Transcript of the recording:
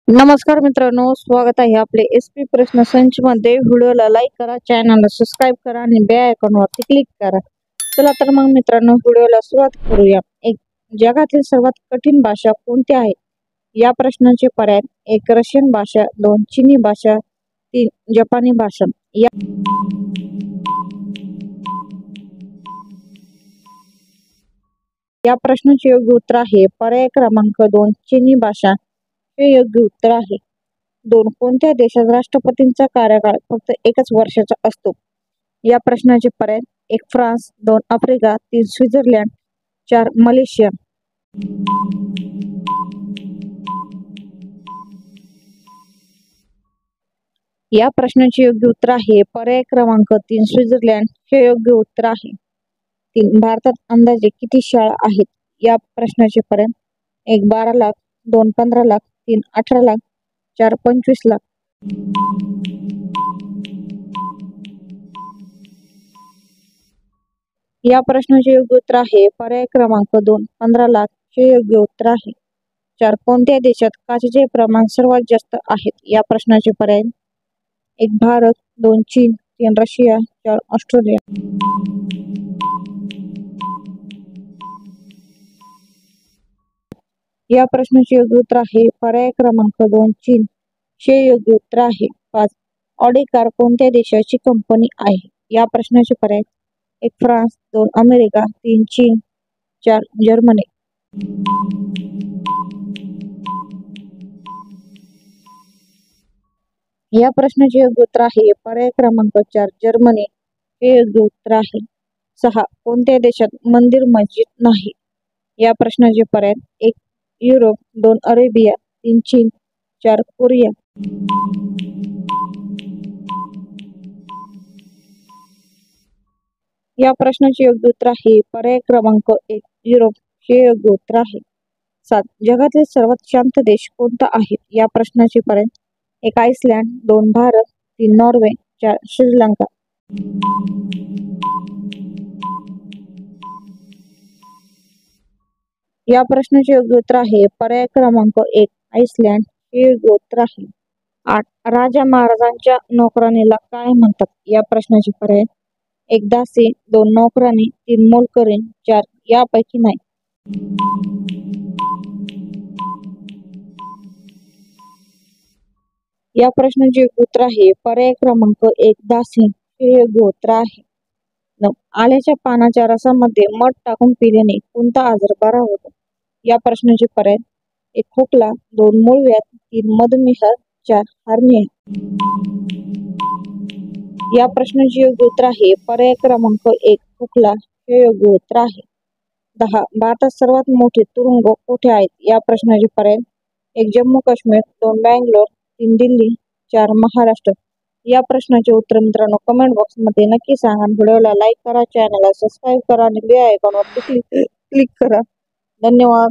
नमस्कार मित्रांनो, स्वागत आहे आपले एसपी प्रश्न संच मध्ये। व्हिडिओला लाईक करा, चॅनलला सबस्क्राईब करा आणि बेल आयकॉनवरती क्लिक करा। चला तर मग मित्रांनो, व्हिडिओला सुरुवात करूया। जगातील सर्वात कठीण भाषा कोणती आहे? या प्रश्नाचे पर्याय: 1 रशियन भाषा, 2 चीनी भाषा, 3 जपानी भाषा। या प्रश्नाचे योग्य उत्तर आहे पर्याय क्रमांक 2 चीनी भाषा हे योग्य उत्तर आहे। 2 कोणत्या देशात राष्ट्रपतींचा कार्यकाळ फक्त 1 वर्षाचा असतो? या प्रश्नाचे पर्याय: 1 फ्रान्स, 2 आफ्रिका, 3 स्वित्झर्लंड, 4 मलेशिया। या प्रश्नाचे योग्य उत्तर आहे पर्याय क्रमांक 3 स्वित्झर्लंड हे योग्य उत्तर आहे। 3 भारतात अंदाजे किती शाळा आहेत? या प्रश्नाचे पर्याय: 1 12 लाख, 2 15 लाख, 3 18 लाख, 4 25 लाख। या प्रश्नाचे योग्य उत्तर आहे पर्याय क्रमांक 2 15 लाख हे योग्य उत्तर आहे। 4 कोणत्या देशात काचेचे प्रमाण सर्वात जास्त आहेत? या प्रश्नाचे पर्याय: 1 भारत, 2 चीन, 3 रशिया, 4 ऑस्ट्रेलिया। या प्रश्नाचे योग्य उत्तर आहे पर्याय क्रमांक 2 चीन हे योग्य उत्तर आहे। 5 ऑडी कार कोणत्या देशाची कंपनी आहे? या प्रश्नाचे पर्याय: 1 फ्रान्स, 2 अमेरिका, 3 चीन, 4 जर्मनी। या प्रश्नाचे योग्य उत्तर आहे पर्याय क्रमांक 4 जर्मनी हे योग्य उत्तर आहे। 6 कोणत्या देशात मंदिर मस्जिद नाही? या प्रश्नाचे पर्याय: 1 युरोप, 2 अरेबिया, 3 चीन, 4 कोरिया। या प्रश्नाचे योग्य उत्तर आहे पर्याय क्रमांक 1 युरोप हे योग्य उत्तर आहे। 7 जगातील सर्वात शांत देश कोणता आहे? या प्रश्नाचे पर्याय: 1 आइसलँड, 2 भारत, 3 नॉर्वे, 4 श्रीलंका। या प्रश्नाचे योग्य उत्तर आहे पर्याय क्रमांक 1 आइसलँड हे योग्य उत्तर आहे। 8 राजा महाराजांच्या नोकराणीला काय म्हणतात? या प्रश्नाचे पर्याय: 1 दासी, 2 नोकराणी, 3 मोलकरीण, 4 यापैकी नाही। या प्रश्नाचे योग्य उत्तर आहे पर्याय क्रमांक 1 दासी हे योग्य उत्तर आहे। 9 आल्याच्या पानाच्या रसामध्ये मध टाकून पिल्याने कोणता आजार बरा होतो? या प्रश्नाचे पर्याय: 1 खोकला, 2 मूळव्याध, 3 मधुमेह, 4 हार्निया। या प्रश्नाचे योग्य उत्तर आहे पर्याय क्रमांक 1 खोकला हे योग्य उत्तर आहे। 10 भारतात सर्वात मोठे तुरुंग कोठे आहेत? या प्रश्नाचे पर्याय: 1 जम्मू काश्मीर, 2 बँगलोर, 3 दिल्ली, 4 महाराष्ट्र। या प्रश्नाचे उत्तर मित्रांनो कमेंट बॉक्स मध्ये नक्की सांगा। व्हिडिओला लाईक करा, चॅनलला सबस्क्राईब करा आणि बेल आयकॉनवर क्लिक करा। धन्यवाद।